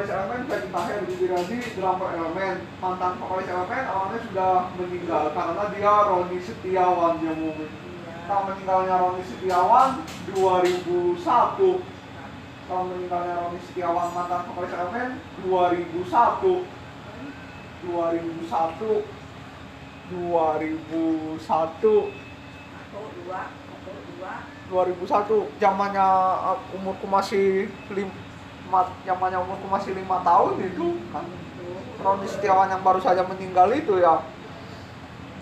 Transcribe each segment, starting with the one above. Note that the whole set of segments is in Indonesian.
vokalis Elemen Ferdi Tahir Widiranti, drummer Elemen. Mantan vokalis Elemen awalnya sudah meninggal karena dia Roni Setiawan yang mungkin. Tahun meninggalnya Roni Setiawan 2001. Tahun meninggalnya Roni Setiawan mantan vokalis Elemen 2001. 2001 zamannya umurku masih 5 tahun itu kan. Roni Setiawan yang baru saja meninggal itu ya.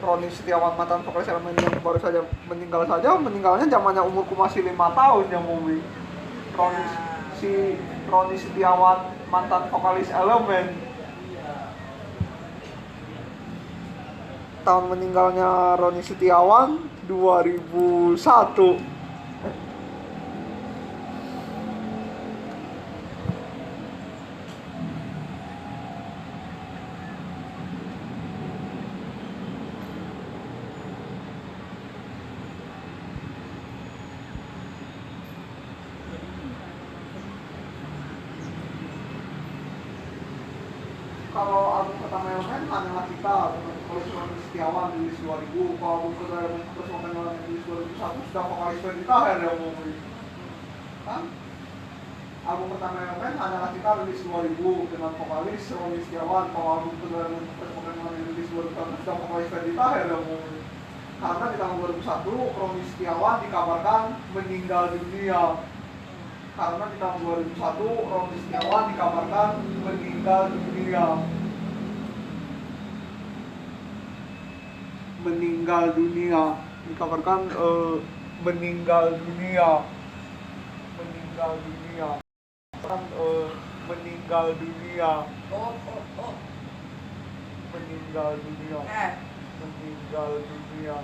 Roni Setiawan mantan vokalis Elemen yang baru saja meninggalnya zamannya umurku masih 5 tahun ya Mumi. Roni Setiawan mantan vokalis Elemen. Tahun meninggalnya Roni Setiawan 2001. Kalau album pertama Elemen Hanyalah Kita dengan vokalis Roni Setiawan rilis 2000. Kalau album kedua Elemen Elemen yang rilis 2001 sudah vokalis Ferdi Tahir yang ngomong kan. Album pertama Elemen Hanyalah Kita rilis 2000 dengan vokalis Roni Setiawan. Kalau album kedua Elemen yang rilis 2001 sudah vokalis Ferdi Tahir yang ngomong. Karena di tahun 2001 Roni Setiawan dikabarkan meninggal dunia. Karena di tahun 2001 Roni Setiawan dikabarkan meninggal dunia. Dikabarkan meninggal dunia. Kan meninggal dunia.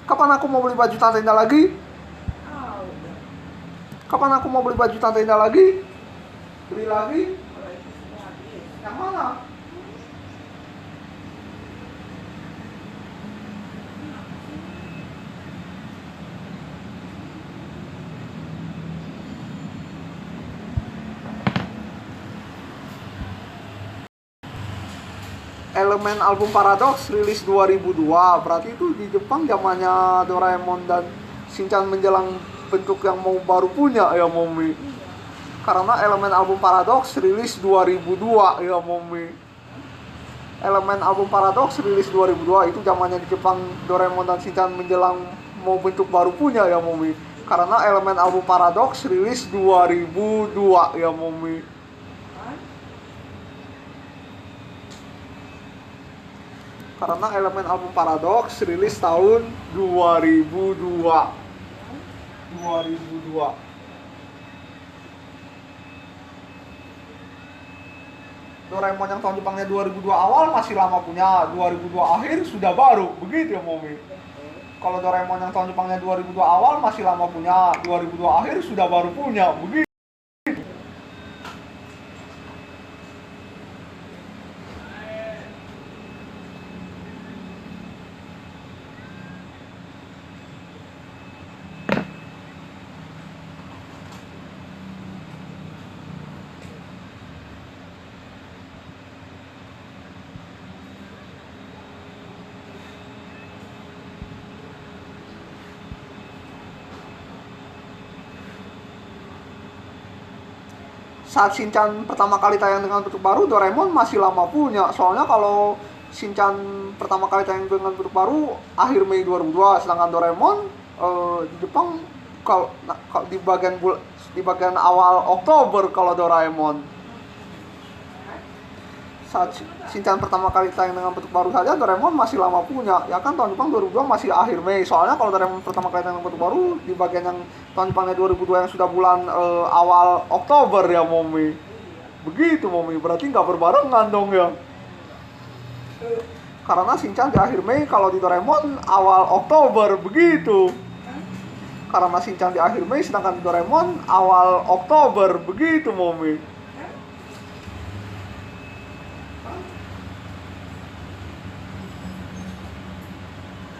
Kapan aku mau beli baju Tante Indah lagi? Beli lagi? Yang mana? Elemen album Paradox rilis 2002. Berarti itu di Jepang zamannya Doraemon dan Shinchan menjelang bentuk yang mau baru punya ya Momi. Karena Elemen album Paradox rilis 2002 ya Momi. Elemen album Paradox rilis 2002 itu zamannya di Jepang Doraemon dan Shinchan menjelang mau bentuk baru punya ya Momi. Karena Elemen album Paradox rilis 2002 ya Momi. Karena Elemen album Paradox rilis tahun 2002. Doraemon yang tahun Jepangnya 2002 awal masih lama punya, 2002 akhir sudah baru, begitu ya Momi. Kalau Doraemon yang tahun Jepangnya 2002 awal masih lama punya, 2002 akhir sudah baru punya, begitu. Saat Shinchan pertama kali tayang dengan bentuk baru, Doraemon masih lama punya. Soalnya kalau Shinchan pertama kali tayang dengan bentuk baru akhir Mei 2002, sedangkan Doraemon di Jepang kalau di bagian awal Oktober kalau Doraemon. Saat Shinchan pertama kali tayang dengan bentuk baru saja, Doraemon masih lama punya. Ya kan tahun Jepang 2002 masih akhir Mei. Soalnya kalau Doraemon pertama kali tayang dengan bentuk baru di bagian yang tahun Jepangnya 2002 yang sudah bulan awal Oktober ya Momi. Begitu Momi, berarti nggak berbarengan dong ya. Karena Shinchan di akhir Mei, kalau di Doraemon awal Oktober, begitu. Karena Shinchan di akhir Mei, sedangkan di Doraemon awal Oktober, begitu Momi.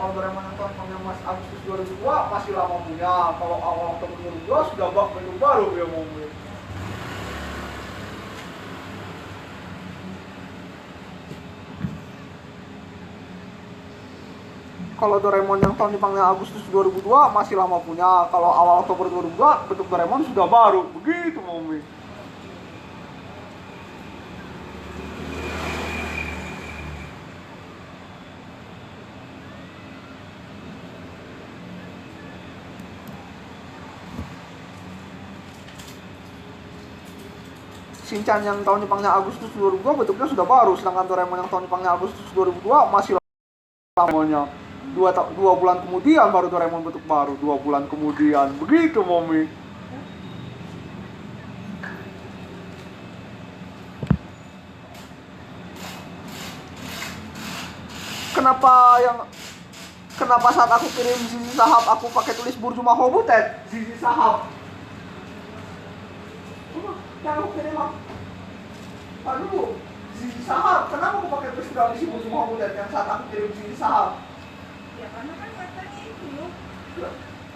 Kalau Doraemon yang tahun panjang Mas Agustus 2002 masih lama punya. Kalau awal Oktober 2002 sudah bak bentuk baru dia ngomongin. Kalau Doraemon yang tahun Jepangnya Agustus 2002 masih lama punya. Kalau awal Oktober 2002 bentuk Doraemon sudah baru. Begitu ngomongin. Shinchan yang tahun Jepangnya Agustus 2002 bentuknya sudah baru, sedangkan Doraemon yang tahun Jepangnya Agustus 2002 masih lamanya. Dua bulan kemudian baru Doraemon bentuk baru, 2 bulan kemudian. Begitu, Momi. Kenapa saat aku kirim Zizi Sahab aku pakai tulis Burjuma Hobutet? Zizi Sahab. Yang aku kirim apa? Aduh, Zizi Sahab. Kenapa aku pakai tulis dalam isi Burjuma Hobutet yang saat aku kirim Zizi Sahab? Ya karena kan katanya itu loh.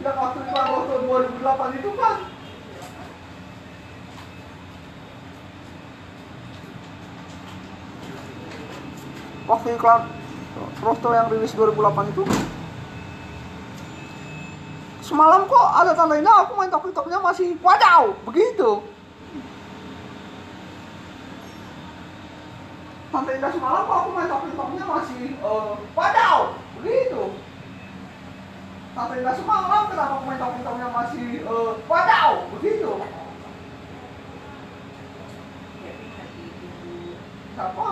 Yang waktu iklan waktu 2008 itu kan. Waktu iklan Rosto yang rilis 2008 itu. Semalam kok ada tandanya aku main tok-toknya masih wadaw, begitu. Tante Indah semalam kok aku main tok-toknya masih wadaw, begitu. Tante Indah semalam kenapa aku main tok-toknya masih wadaw, begitu. Siapa?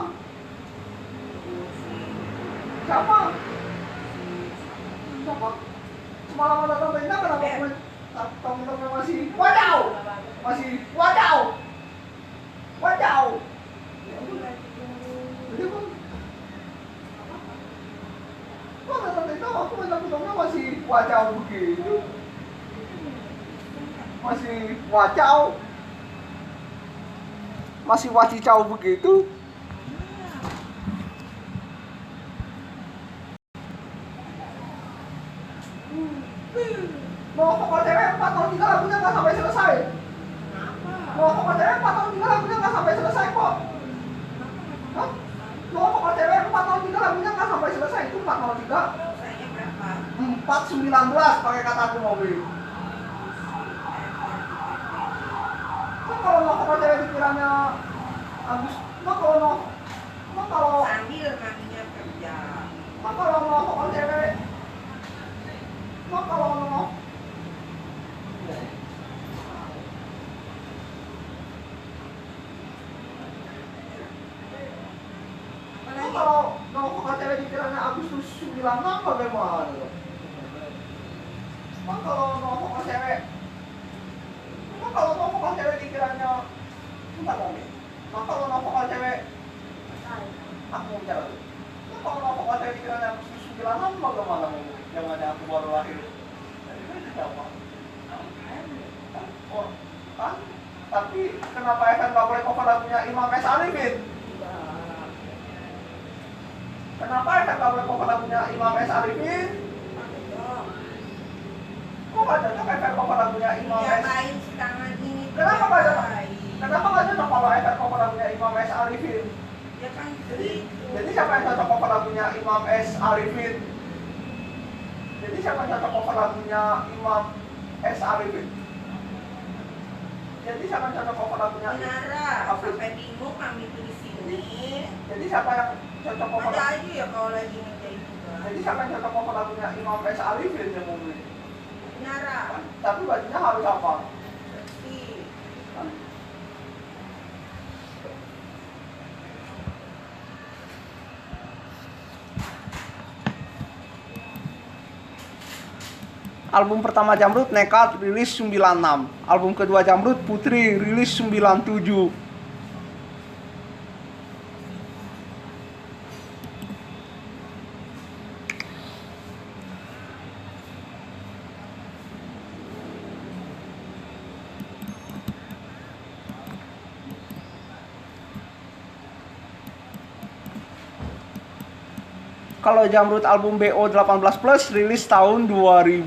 Siapa? Siapa? Semalam ada Tante Indah kenapa aku main tok-toknya masih wadaw, masih wadaw, wadaw. Kok Tante Indah aku main tok-toknya masih wadaw begitu? Masih wacau, masih wacicau begitu. Mau kok cewek 4 tahun 3 lagunya nggak sampai selesai. Mau kok cewek 4 tahun 3 lagunya nggak sampai selesai kok. Hah? Mau kok cewek 4 tahun 3 lagunya nggak sampai selesai. Itu 4 tahun 3. Selesainya berapa? 4.19 pakai kataku mobil. Kan kalau mau kok cewek dikiranya Agus, kalau sambil maminya kerja. kalau mau kok cewek kalau mau kalau kok cewek dikiranya Agustus 96 bagaimana loh? Kalau mau kok cewek dikiranya bentar mobil. Kalau mau kok cewek aku mau bicara tuh. Kalau mau kok cewek dikiranya Agustus 96 bagaimana mobil? Yang mana aku baru lahir. Siapa? Oh, kan? Tapi kenapa FN gak boleh cover lagunya Imam S. Arifin? Kenapa FN gak boleh cover lagunya Imam S. Arifin? Kok gak cocok FN cover lagunya Imam S. Lain tangan ini. Kenapa gak cocok? Kenapa gak cocok kalau FN cover lagunya Imam S. Arifin? Ya kan Jadi siapa yang cocok cover lagunya Imam S. Arifin? Jadi siapa yang cocok cover lagunya Imam S. Arifin? Jadi siapa yang cocok cover lagunya Nara, sampai bingung kami itu di sini. Jadi siapa yang cocok cover Ada aja ya kalau lagi ngerjain juga. Jadi siapa yang cocok cover lagunya Imam S. Arifin yang mau beli? Nara, Tapi bajunya harus apa? bersih. Album pertama Jamrud Nekat rilis 96. Album kedua Jamrud Putri rilis 97. Kalau Jamrud album BO18 Plus rilis tahun 2005.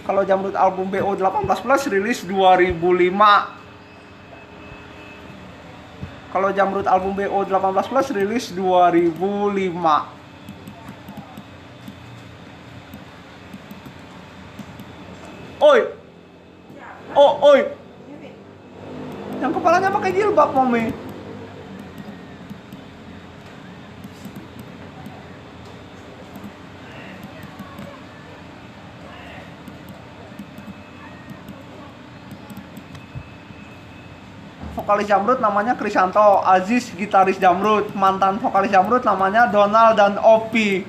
Kalau Jamrud album BO18 Plus rilis 2005. Kalau Jamrud album BO18 Plus rilis 2005. Oi. Oh, oi. Yang kepalanya pakai jilbab, Mami. Vokalis Jamrud namanya Krisanto, Aziz gitaris Jamrud, mantan vokalis Jamrud namanya Donald dan Opi.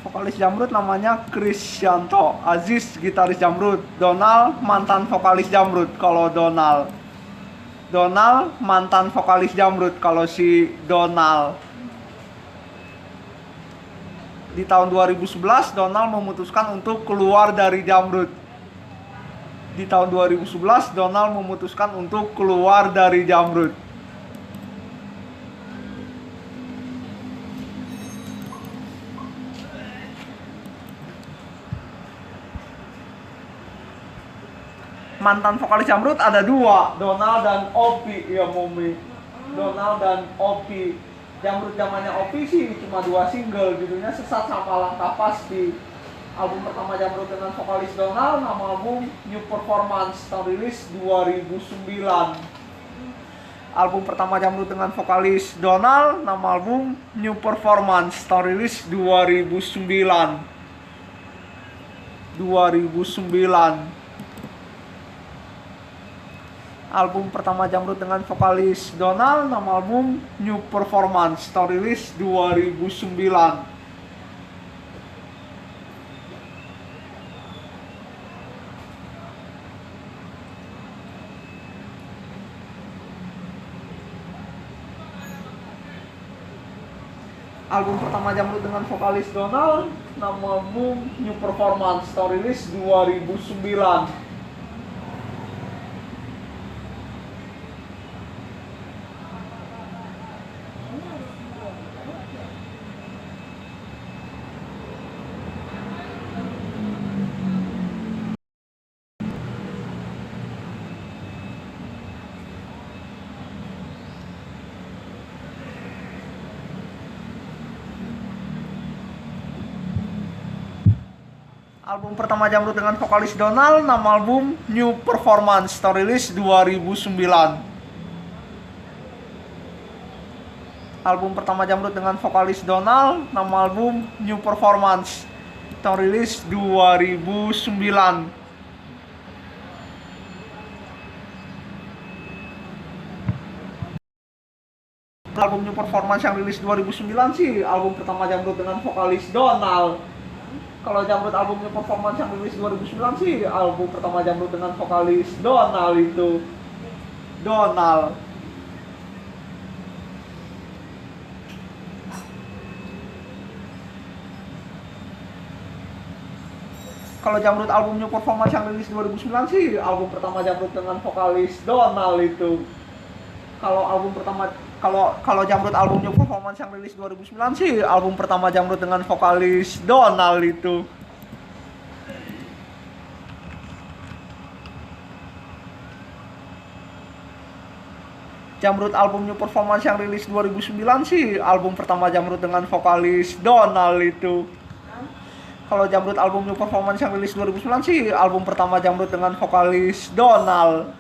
Vokalis Jamrud namanya Krisanto, Aziz gitaris Jamrud, Donald mantan vokalis Jamrud. Kalau Donald mantan vokalis Jamrud. Kalau si Donald di tahun 2011 Donald memutuskan untuk keluar dari Jamrud. Di tahun 2011 Donald memutuskan untuk keluar dari Jamrud. Mantan vokalis Jamrud ada dua, Donald dan Opi. Ya Mumi, Donald dan Opi. Jamrud zamannya Opi sih cuma 2 single, judulnya Sesat sama Langkah Pasti. Album pertama Jamrud dengan vokalis Donald, nama album New Performance, tahun rilis 2009. Album pertama Jamrud dengan vokalis Donald, nama album New Performance, tahun rilis 2009. Album pertama Jamrud dengan vokalis Donald, nama album New Performance, tahun rilis 2009. Album pertama Jamrud dengan vokalis Donald, nama album New Performance, tahun rilis 2009. Album pertama Jamrud dengan vokalis Donald, nama album New Performance, tahun rilis 2009. Album pertama Jamrud dengan vokalis Donald, nama album New Performance, tahun rilis 2009. Album New Performance yang rilis 2009 sih album pertama Jamrud dengan vokalis Donald. Kalau Jamrud album New Performance yang rilis 2009 sih album pertama Jamrud dengan vokalis Donald itu. Donald. Kalau Jamrud album New Performance yang rilis 2009 sih album pertama Jamrud dengan vokalis Donald itu. Kalau Jamrud album New Performance yang rilis 2009 sih album pertama Jamrud dengan vokalis Donald itu. Jamrud album New Performance yang rilis 2009 sih album pertama Jamrud dengan vokalis Donald itu. Kalau Jamrud album New Performance yang rilis 2009 sih album pertama Jamrud dengan vokalis Donald.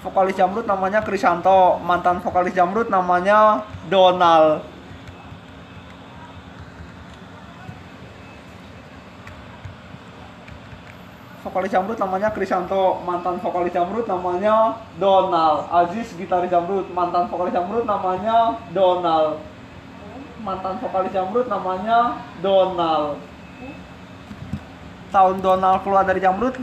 Vokalis Jamrud namanya Krisanto, mantan vokalis Jamrud namanya Donald. Vokalis Jamrud namanya Krisanto, mantan vokalis Jamrud namanya Donald. Aziz gitaris Jamrud, mantan vokalis Jamrud namanya Donald. Mantan vokalis Jamrud namanya Donald. Tahun Donald keluar dari Jamrud